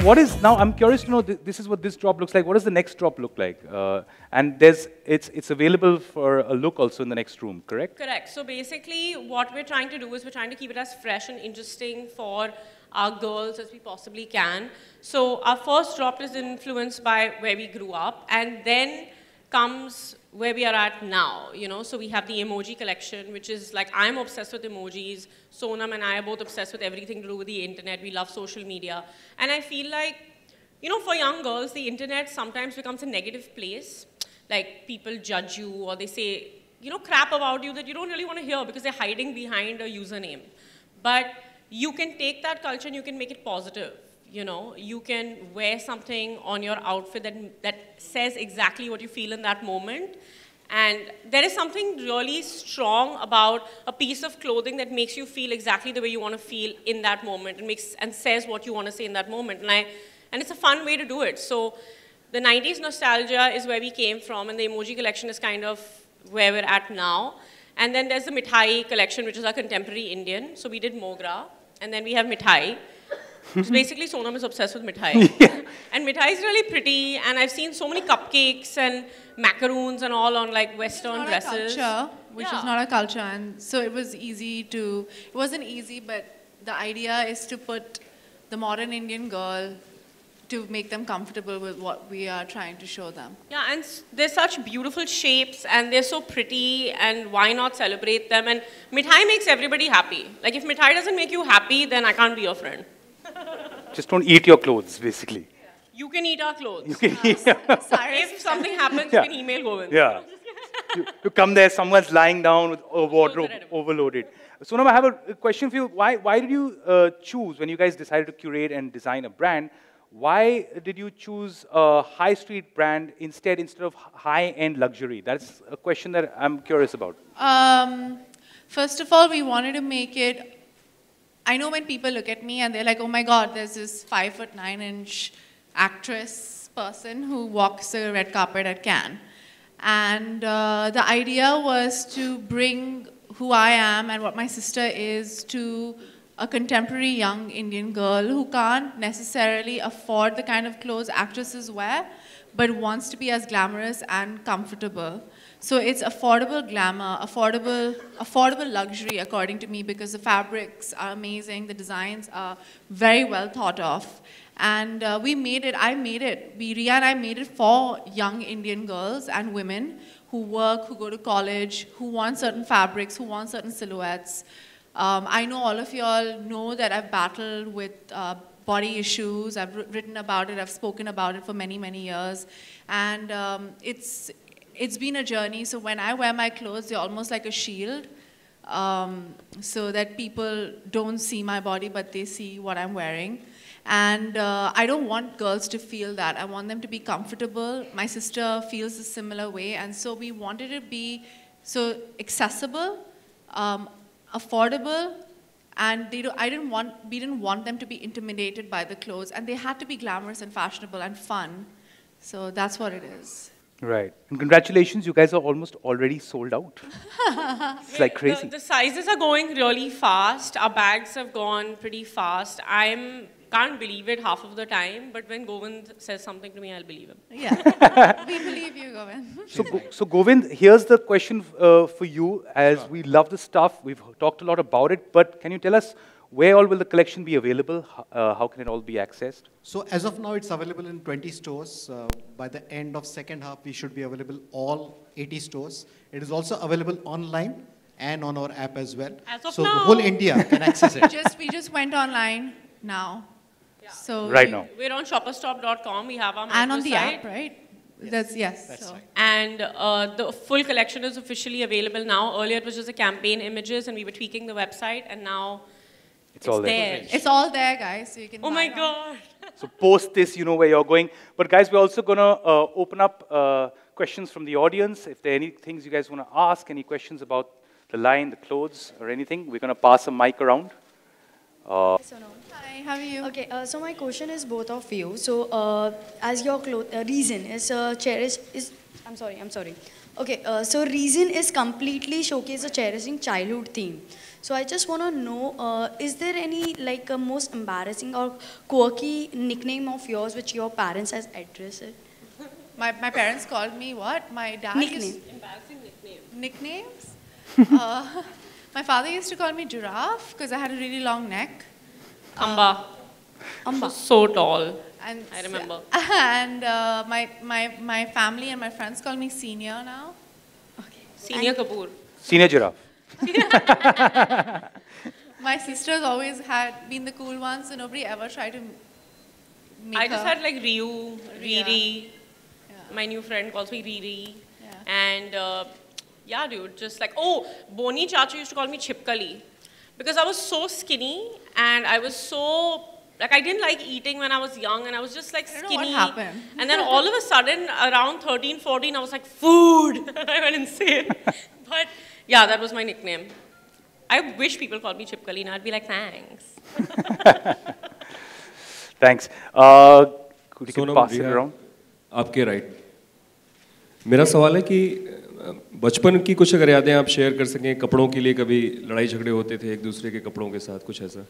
what is now? I'm curious to know. This is what this drop looks like. What does the next drop look like? And it's available for a look also in the next room, correct? Correct. So basically, what we're trying to do is we're trying to keep it as fresh and interesting for our girls as we possibly can. So our first drop is influenced by where we grew up, and then comes where we are at now, you know. So we have the emoji collection, which is like, I'm obsessed with emojis. Sonam and I are both obsessed with everything to do with the internet. We love social media. And I feel like, you know, for young girls, the internet sometimes becomes a negative place. Like, people judge you, or they say, you know, crap about you that you don't really want to hear because they're hiding behind a username. But you can take that culture and you can make it positive. You know, you can wear something on your outfit that says exactly what you feel in that moment. And there is something really strong about a piece of clothing that makes you feel exactly the way you want to feel in that moment, and says what you want to say in that moment. And it's a fun way to do it. So the 90s nostalgia is where we came from, and the emoji collection is kind of where we're at now. And then there's the Mithai collection, which is our contemporary Indian. So we did Mogra, and then we have Mithai. So basically, Sonam is obsessed with Mithai. Yeah. And Mithai is really pretty, and I've seen so many cupcakes and macaroons and all on like Western dresses. Culture, which is not a culture, and so it was easy to, it wasn't easy, but the idea is to put the modern Indian girl, to make them comfortable with what we are trying to show them. Yeah, and they're such beautiful shapes, and they're so pretty, and why not celebrate them? And Mithai makes everybody happy. Like, if Mithai doesn't make you happy, then I can't be your friend. Just don't eat your clothes, basically. You can eat our clothes. You can eat. If something happens, you can email Govind. Yeah. You come there, someone's lying down with a wardrobe overloaded. Sonam, I have a question for you. Why did you choose, when you guys decided to curate and design a brand, why did you choose a high street brand instead of high-end luxury? That's a question that I'm curious about. First of all, we wanted to make it, I know when people look at me and they're like, oh my God, there's this 5'9" actress person who walks the red carpet at Cannes. And the idea was to bring who I am and what my sister is to a contemporary young Indian girl who can't necessarily afford the kind of clothes actresses wear, but wants to be as glamorous and comfortable. So it's affordable glamour, affordable luxury, according to me, because the fabrics are amazing, the designs are very well thought of. And we made it, Riya and I made it for young Indian girls and women who work, who go to college, who want certain fabrics, who want certain silhouettes. I know all of you all know that I've battled with body issues. I've written about it. I've spoken about it for many, many years. And it's been a journey. So when I wear my clothes, they're almost like a shield, so that people don't see my body, but they see what I'm wearing. And I don't want girls to feel that. I want them to be comfortable. My sister feels a similar way. And so we wanted it to be so accessible, affordable, and we didn't want them to be intimidated by the clothes, and they had to be glamorous and fashionable and fun. So that's what it is. Right. And congratulations, you guys are almost already sold out. It's like crazy. The sizes are going really fast. Our bags have gone pretty fast. Can't believe it half of the time, but when Govind says something to me, I'll believe him. Yeah, we believe you, Govind. So Govind, here's the question for you, as we love the stuff, we've talked a lot about it, but can you tell us where all will the collection be available? How can it all be accessed? So as of now, it's available in 20 stores. By the end of second half, we should be available all 80 stores. It is also available online and on our app as well. As of so now. the whole India can access it. We just went online now. Yeah. So now. We're on shopperstop.com. We have our and on the site. app, right? Yes. That's right. And the full collection is officially available now. Earlier, it was just a campaign images, and we were tweaking the website, and now it's all there. It's all there, guys. So you can. Oh my God. So post this, you know where you're going. But guys, we're also going to open up questions from the audience. If there are any things you guys want to ask, any questions about the line, the clothes, or anything, we're going to pass a mic around. Hi, how are you? Okay, so my question is both of you. So, as your reason is cherish is I'm sorry. Okay, so Reason is completely showcase a cherishing childhood theme. So I just want to know, is there any like a most embarrassing or quirky nickname of yours which your parents has addressed it? My parents called me what? My dad Nickname. Embarrassing nickname. Nicknames? My father used to call me Giraffe because I had a really long neck. Amba. Amba. Was so tall. And I remember. And my family and my friends call me Senior now. Senior Kapoor. Senior giraffe. My sisters always had been the cool ones, so nobody ever tried to make I just her. had like Ryu, Riri. Yeah. My new friend calls me Riri. Yeah. And yeah, dude, just like, oh, Boni Chacha used to call me Chipkali. Because I was so skinny and I was so, like I didn't like eating when I was young and I was just like I don't skinny. know what happened. And then all of a sudden, around 13, 14, I was like, food. I went insane. But yeah, that was my nickname. I wish people called me Chipkali and I'd be like, thanks. Thanks. Could you Sonam, pass it Riya, around? आपके right मेरा सवाल है कि बचपन की कुछ अगर यादें आप शेयर कर सकें कपड़ों के लिए कभी लड़ाई झगड़े होते थे एक दूसरे के कपड़ों के साथ कुछ ऐसा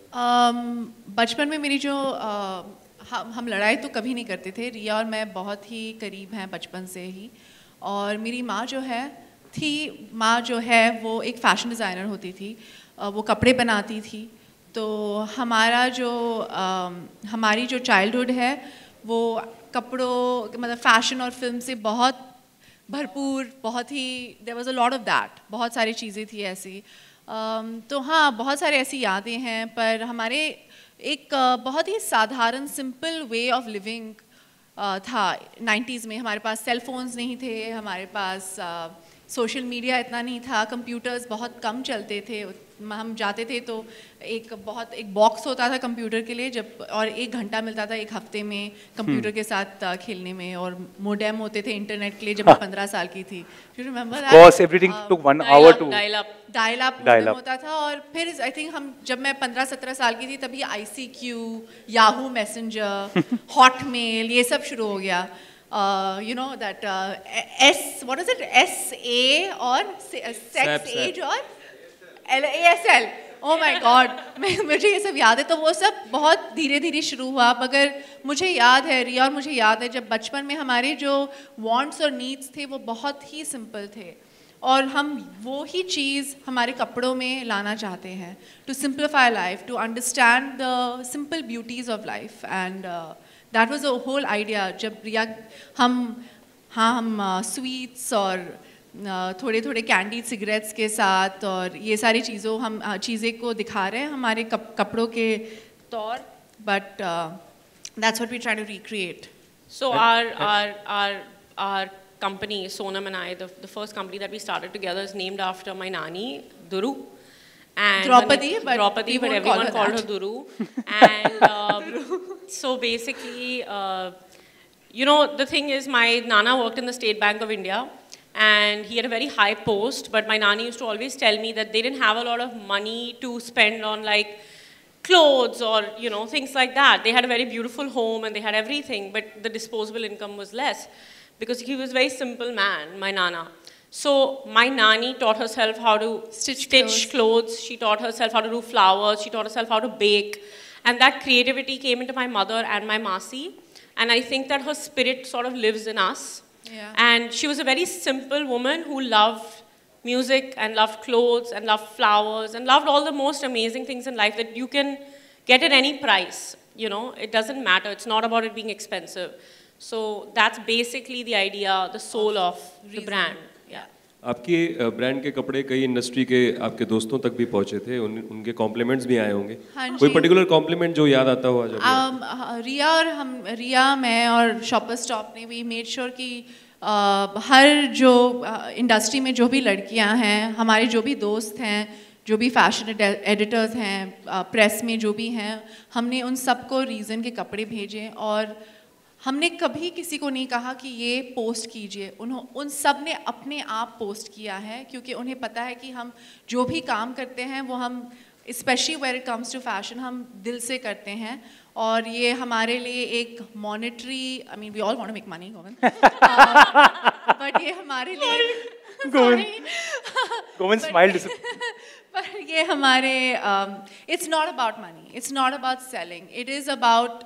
बचपन में मेरी जो हम लड़ाई तो कभी नहीं करते थे रिया और मैं बहुत ही करीब हैं बचपन से ही और मेरी माँ जो है वो एक फ़ैशन डिज़ाइनर होती थी वो कपड़े बनाती थी तो हमारी जो चाइल्डहुड है वो कपड़ों मतलब फ़ैशन और फिल्म से बहुत भरपूर बहुत ही there was a lot of that बहुत सारी चीज़ें थी ऐसी तो हाँ बहुत सारी ऐसी यादें हैं पर हमारे एक बहुत ही साधारण सिंपल वे ऑफ लिविंग था 90s में हमारे पास सेल फोन्स नहीं थे हमारे पास सोशल मीडिया इतना नहीं था कंप्यूटर्स बहुत कम चलते थे हम जाते थे तो एक बॉक्स होता था कंप्यूटर के लिए और 1 घंटा मिलता था एक हफ्ते में कंप्यूटर के साथ खेलने में और मोडेम होते थे इंटरनेट के लिए जब मैं 15 साल की थी you remember that Course, everything took 1 hour to dial up होता था और फिर आई थिंक जब मैं 15-17 साल की थी तभी ICQ याहू मैसेंजर हॉटमेल ये सब शुरू हो गया you know that what is it SA or sex age or ASL oh my god मुझे ये सब याद है तो वो सब बहुत धीरे धीरे शुरू हुआ मगर मुझे याद है रिया और मुझे याद है जब बचपन में हमारे जो वांट्स और नीड्स थे वो बहुत ही सिंपल थे और हम वो ही चीज़ हमारे कपड़ों में लाना चाहते हैं to simplify life to understand the simple beauties of life and that was a whole idea जब रिया हम स्वीट्स और थोड़े थोड़े कैंडी सिगरेट्स के साथ और ये सारी चीज़ें को दिखा रहे हैं हमारे कपड़ों के तौर but that's what we try to recreate So our company, Sonam and I, the first company that we started together is named after my nani, Duru. And Draupadi, but everyone called her Duru. And so basically, you know, the thing is my Nana worked in the State Bank of India and he had a very high post, but my Nani used to always tell me that they didn't have a lot of money to spend on like clothes or, you know, things like that. They had a very beautiful home and they had everything, but the disposable income was less because he was a very simple man, my Nana. So my Nani taught herself how to stitch clothes. She taught herself how to do flowers. She taught herself how to bake. And that creativity came into my mother and my Masi. And I think that her spirit sort of lives in us. Yeah. And she was a very simple woman who loved music and loved clothes and loved flowers and loved all the most amazing things in life that you can get at any price. You know, it doesn't matter. It's not about it being expensive. So that's basically the idea, the soul of the brand. Yeah. आपके brand के कपड़े कई industry के आपके दोस्तों तक भी पहुंचे थे उनके कॉम्प्लीमेंट्स भी आए होंगे कोई पर्टिकुलर कॉम्प्लीमेंट जो याद आता हो जब रिया मैं और शॉपर स्टॉप ने भी मेड श्योर कि हर जो इंडस्ट्री में जो भी लड़कियां हैं हमारे जो भी दोस्त हैं जो भी फैशन एडिटर्स हैं प्रेस में जो भी हैं हमने उन सबको रीज़न के कपड़े भेजे और हमने कभी किसी को नहीं कहा कि ये पोस्ट कीजिए उन सब ने अपने आप पोस्ट किया है क्योंकि उन्हें पता है कि हम जो भी काम करते हैं वो हम especially when it comes to fashion, हम दिल से करते हैं और ये हमारे लिए एक monetary, I mean we all want to make money, Govind, but ये हमारे लिए Govind smiled. पर ये हमारे it's not about money, it's not about selling, it is about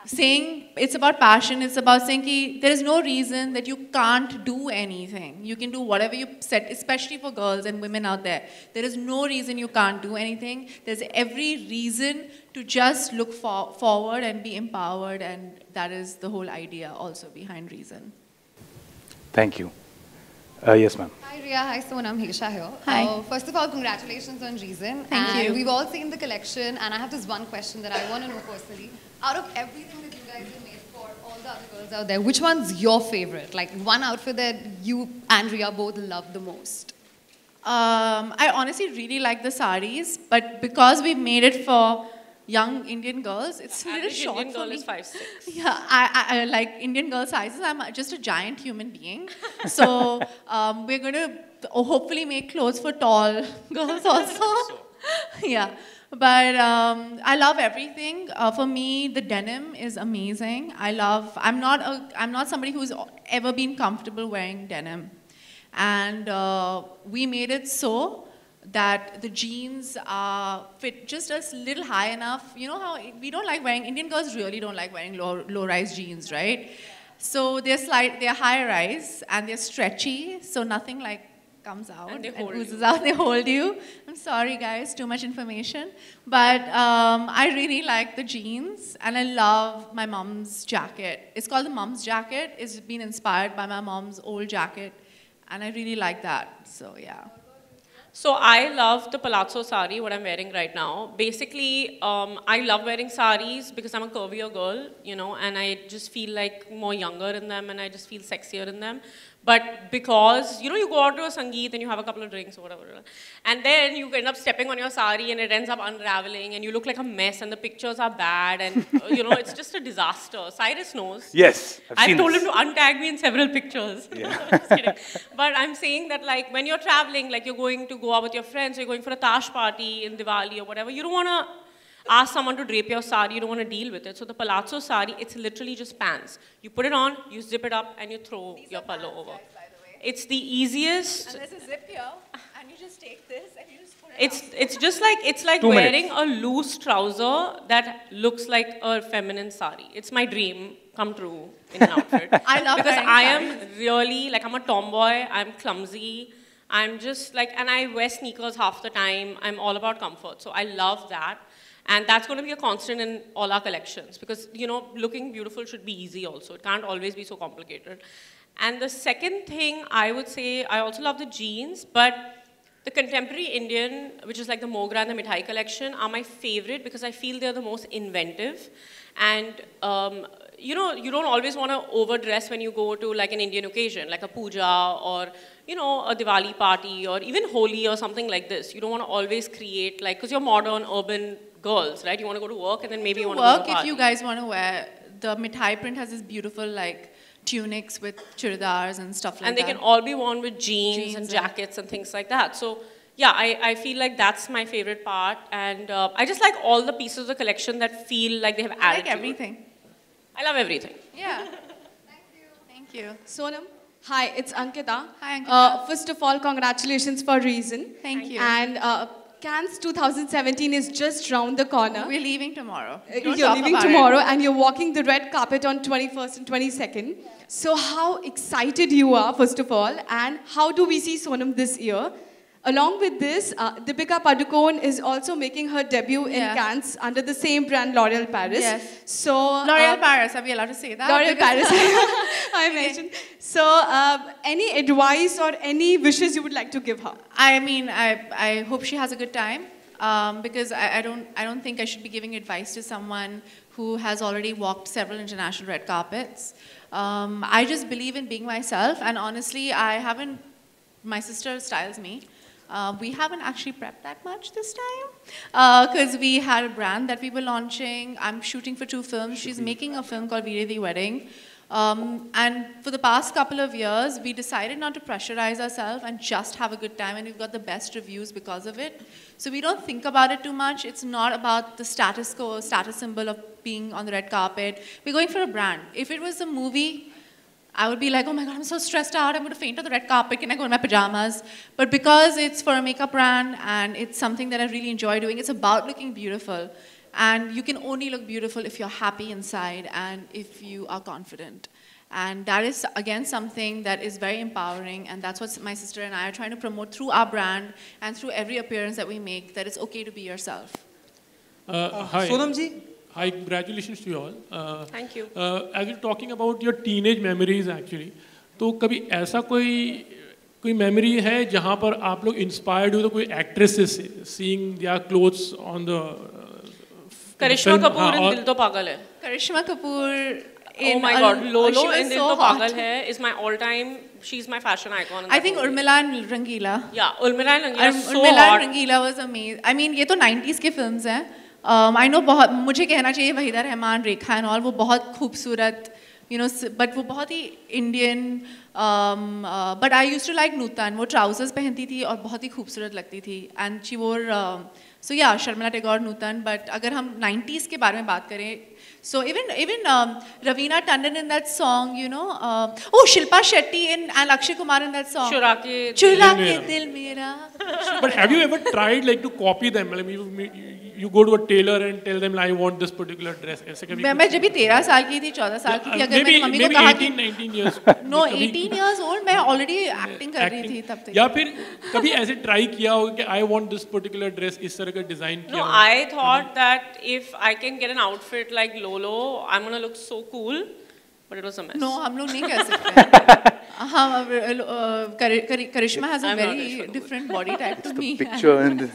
saying, it's about passion, it's about saying ki there is no reason that you can't do anything. You can do whatever you set, especially for girls and women out there. There is no reason you can't do anything. There's every reason to just look forward and be empowered, and that is the whole idea also behind Reason. Thank you. Yes, ma'am. Hi, Riya. Hi, Sonam. Hesha here. Hi. First of all, congratulations on Reason. Thank you. We've all seen the collection, and I have this one question that I want to know personally. Out of everything that you guys have made for all the other girls out there, which one's your favorite? Like one outfit that you and Riya both love the most? I honestly really like the saris, but because we made it for young Indian girls, it's a little short Indian for girl me. is 5'6". Yeah, I like Indian girl sizes. I'm just a giant human being. So we're going to hopefully make clothes for tall girls also. Yeah, but I love everything. For me, the denim is amazing. I'm not somebody who's ever been comfortable wearing denim. And we made it so that the jeans fit just a little high enough. You know how we don't like wearing, Indian girls really don't like wearing low-rise jeans, right? So they're high-rise and they're stretchy, so nothing like comes out and oozes out. They hold you. I'm sorry, guys, too much information. But I really like the jeans, and I love my mom's jacket. It's called the mom's jacket. It's been inspired by my mom's old jacket, and I really like that. So yeah. So I love the palazzo sari, what I'm wearing right now. Basically, I love wearing saris because I'm a curvier girl, you know, and I just feel like more younger in them, and I just feel sexier in them. But because, you know, you go out to a Sangeet and you have a couple of drinks or whatever, and then you end up stepping on your sari and it ends up unraveling and you look like a mess and the pictures are bad and, you know, it's just a disaster. Cyrus knows. Yes, I've told him to untag me in several pictures. Yeah. Just kidding. But I'm saying that, like, when you're traveling, like you're going to go out with your friends, or you're going for a tash party in Diwali or whatever, you don't want to ask someone to drape your sari, you don't want to deal with it. So the palazzo sari, it's literally just pants. You put it on, you zip it up, and you throw your pallo over. Guys, by the way. It's the easiest. And there's a zip here, and you just take this and you just put it It's just like, it's like 2 wearing minutes. a loose trouser that looks like a feminine sari. It's my dream come true in an outfit. I love because wearing I am really, like, I'm a tomboy, I'm clumsy, I'm just like, and I wear sneakers half the time. I'm all about comfort, so I love that. And that's going to be a constant in all our collections because, you know, looking beautiful should be easy also. It can't always be so complicated. And the second thing I would say, I also love the jeans, but the contemporary Indian, which is like the Mogra and the Mithai collection, are my favorite because I feel they're the most inventive. And, you know, you don't always want to overdress when you go to like an Indian occasion, like a puja or, you know, a Diwali party or even Holi or something like this. You don't want to always create like, because you're modern, urban girls, right? You want to go to work and then maybe you want to go to a work party. if you guys want to wear. The Mithai print has this beautiful like tunics with churidars and stuff like and that. they can all be worn with jeans Jeans and and- jackets and things like that. So yeah, I feel like that's my favorite part. And I just like all the pieces of the collection that feel like they have I attitude. like everything. I love everything. Yeah. Thank you. Sonam, hi, it's Ankita. Hi, Ankita. First of all, congratulations for Reason. Thank you. And Cannes 2017 is just round the corner. We're leaving tomorrow. You're Don't talk leaving about tomorrow it. and you're walking the red carpet on 21st and 22nd. So how excited you are, first of all, and how do we see Sonam this year? Along with this, Deepika Padukone is also making her debut in Yeah. Cannes under the same brand L'Oreal Paris. Yes. So L'Oreal Paris, are we allowed to say that? L'Oreal Because- Paris, I mentioned. So, any advice or any wishes you would like to give her? I mean, I hope she has a good time because I don't think I should be giving advice to someone who has already walked several international red carpets. I just believe in being myself, and honestly, my sister styles me. We haven't actually prepped that much this time because we had a brand that we were launching. I'm shooting for 2 films. She's making a film called Veere the Wedding. And for the past couple of years, we decided not to pressurize ourselves and just have a good time, and we've got the best reviews because of it. So we don't think about it too much. It's not about the status quo, status symbol of being on the red carpet. We're going for a brand. If it was a movie, I would be like, oh my God, I'm so stressed out. I'm going to faint on the red carpet. Can I go in my pajamas? But because it's for a makeup brand and it's something that I really enjoy doing, it's about looking beautiful. And you can only look beautiful if you're happy inside and if you are confident. And that is, again, something that is very empowering. And that's what my sister and I are trying to promote through our brand and through every appearance that we make, that it's okay to be yourself. Hi. Sonam ji. Hi, congratulations to you all. Thank you. As you're talking about your teenage memories actually, तो कभी ऐसा कोई memory है जहाँ पर आप लोग inspired हुए तो कोई actresses से seeing their clothes on the Karishma Kapoor in Dil To Pagal Hai. Karishma Kapoor in Oh my God, Lolo in Dil so To Pagal Hai is my all-time. She's my fashion icon. I think Urmila and Rangila. Yeah, Urmila and Rangila is so Urmila hot. and Rangila was amazing. I mean, ये तो 90s के films हैं. I know बहुत मुझे कहना चाहिए वहीदा रहमान, रेखा and all वो बहुत खूबसूरत, you know, but वो बहुत ही Indian. But I used to like Nutan. वो trousers पहनती थी और बहुत ही खूबसूरत लगती थी. And she wore so yeah, Sharmila Tagore, Nutan. But अगर हम 90s के बारे में बात करें, so even Raveena Tandon in that song, you know, oh Shilpa Shetty and Akshay Kumar in that song. Chura ke Dil Mera. But have you ever tried like to copy them? I mean, you go to a tailor and tell them, I want this particular dress. ऐसे कभी मैं जब भी 13 साल की थी, 14 साल की थी, अगर मैंने मम्मी को कहा कि 19 years. No, 18 years old, मैं already acting कर रही थी तब तक. या फिर कभी ऐसे try किया हो कि I want this particular dress इस तरह का design किया No, हो? I thought that if I can get an outfit like Lolo, I'm gonna look so cool, but it was a mess. No, हम लोग नहीं कर सकते. हाँ, Karishma has a I'm not very sure. different body type to me. Picture and this.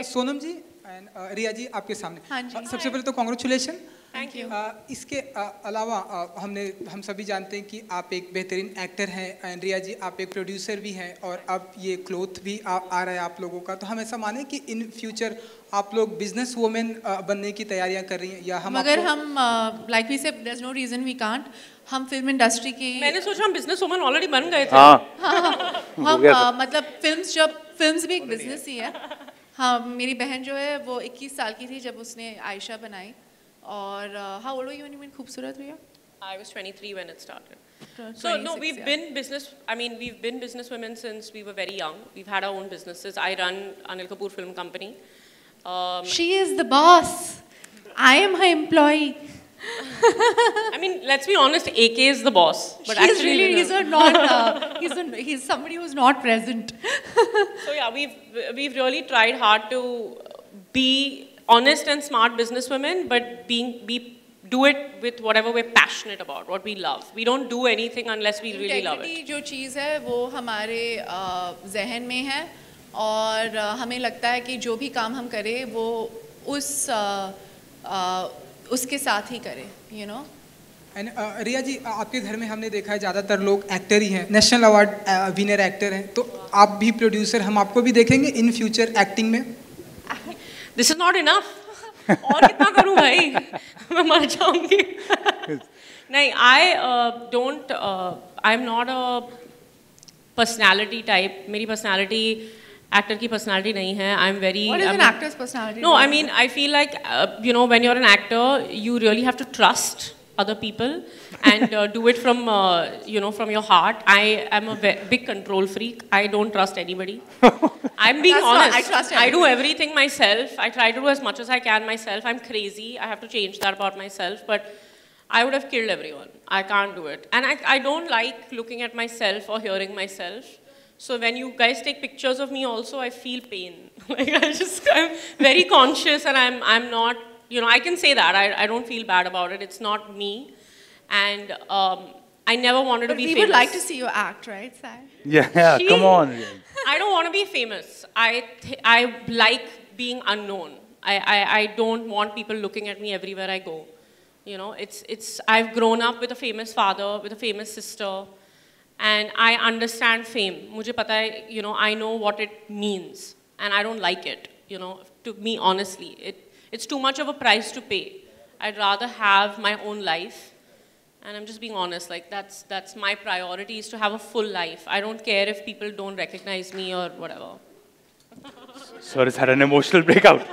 Sonam ji and Riya ji आपके सामने. हाँ जी. सबसे पहले तो कॉन्ग्रेचुलेशन. Thank you. इसके अलावा हम सभी जानते हैं कि आप एक बेहतरीन एक्टर हैं एंड रिया जी आप एक प्रोड्यूसर भी हैं और अब ये क्लोथ भी आ रहा है आप लोगों का, तो हम ऐसा माने कि इन फ्यूचर आप लोग बिजनेस वुमेन बनने की तैयारियां कर रही हैं या हम मगर हम like we said, there's no reason we can't. हम फिल्म इंडस्ट्री की मैंने सोचा हम बिजनेस वुमन ऑलरेडी बन गए थे. हम मतलब फिल्म्स भी एक बिजनेस ही है. हाँ, मेरी बहन जो है वो 21 साल की थी जब उसने आयशा बनाई. और how old were you when you went खूबसूरत हुई? I was 23 when it started. So no, we've been business women since we were very young. We've had our own businesses. I run Anil Kapoor Film Company. She is the boss. I am her employee. I mean, let's be honest, AK is the boss. But actually, he's somebody who's not present. So yeah, we've really tried hard to be honest and smart businesswomen, but do it with whatever we're passionate about, what we love. We don't do anything unless we really love it. जो चीज़ है वो हमारे ज़हन में है और हमें लगता है कि जो भी काम हम करें वो उसके साथ ही करें, you know. And Riya ji आपके घर में हमने देखा है ज़्यादातर लोग एक्टर ही हैं, नेशनल अवार्ड विनर एक्टर हैं, तो आप भी प्रोड्यूसर, हम आपको भी देखेंगे इन फ्यूचर एक्टिंग में. This is not enough. और कितना करूँ भाई? मैं मर जाऊँगी. नहीं, I'm not a personality type. मेरी personality actor की personality नहीं है. What is an actor's personality? No, I mean, I feel like, when you're an actor, you really have to trust other people and do it from, from your heart. I am a big control freak. I don't trust anybody. I'm being honest. I trust everybody. I do everything myself. I try to do as much as I can myself. I'm crazy. I have to change that about myself. But I would have killed everyone. I can't do it. And I don't like looking at myself or hearing myself. So when you guys take pictures of me also, I feel pain. I'm very conscious and I'm not, I can say that. I don't feel bad about it. It's not me. And I never wanted to be famous. We would like to see you act, right, Sai? Yeah, come on. I don't want to be famous. I like being unknown. I don't want people looking at me everywhere I go. I've grown up with a famous father, with a famous sister, and I understand fame. मुझे पता है, I know what it means, and I don't like it. To me, honestly, it's too much of a price to pay. I'd rather have my own life. And I'm just being honest, like that's my priority, is to have a full life. I don't care if people don't recognize me or whatever. Saura's had an emotional breakout.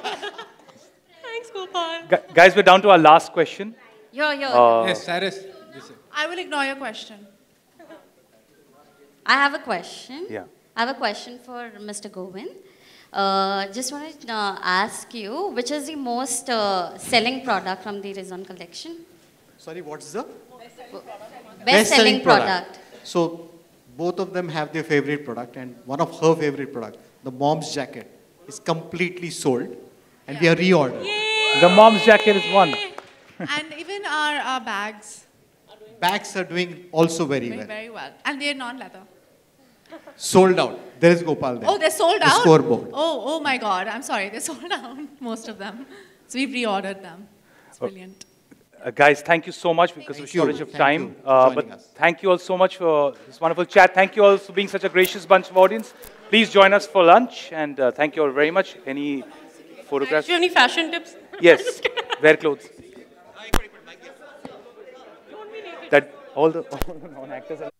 Thanks, Gopal. Guys, we're down to our last question. Yes, Cyrus. I will ignore your question. I have a question. Yeah. I have a question for Mr. Govind. Just wanted to ask you, which is the most selling product from the Rizwan collection? Sorry, what's the? Best selling product. So both of them have their favorite product, and one of her favorite product, the mom's jacket, is completely sold, and we are reordering. The mom's jacket is one. And even our bags. Bags are doing also very Doing well. very well. And they're non-leather. Sold out. There is Gopal there. Oh, they're sold The out? scoreboard. Oh my God. I'm sorry. They're sold out, most of them. So we've reordered them. It's brilliant. Guys, thank you so much because of Thank you. shortage of Thank time. you for joining us. Thank you all so much for this wonderful chat. Thank you all for being such a gracious bunch of audience. Please join us for lunch, and thank you all very much. Any photographs? Do you have any fashion tips? Yes. Wear clothes. That all the non-actors are...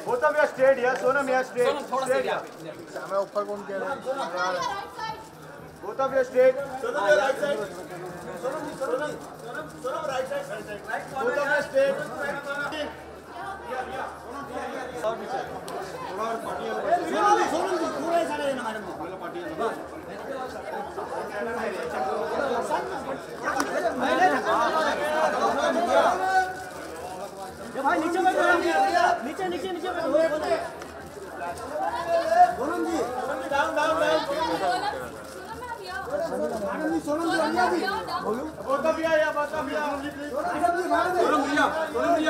Both of you are straight here. Sonam here straight. Straight here. मैं ऊपर कौन कह रहा है? Both of you are straight. Sonam your right side. Sonam right side. Both of you are straight. भाई नीचे बैठो नीचे नीचे नीचे बैठो सोनम जी डाउन डाउन डाउन मैडम जी सोनम जी बोलो बहुत भी आया बात भी सोनम जी सोनम जी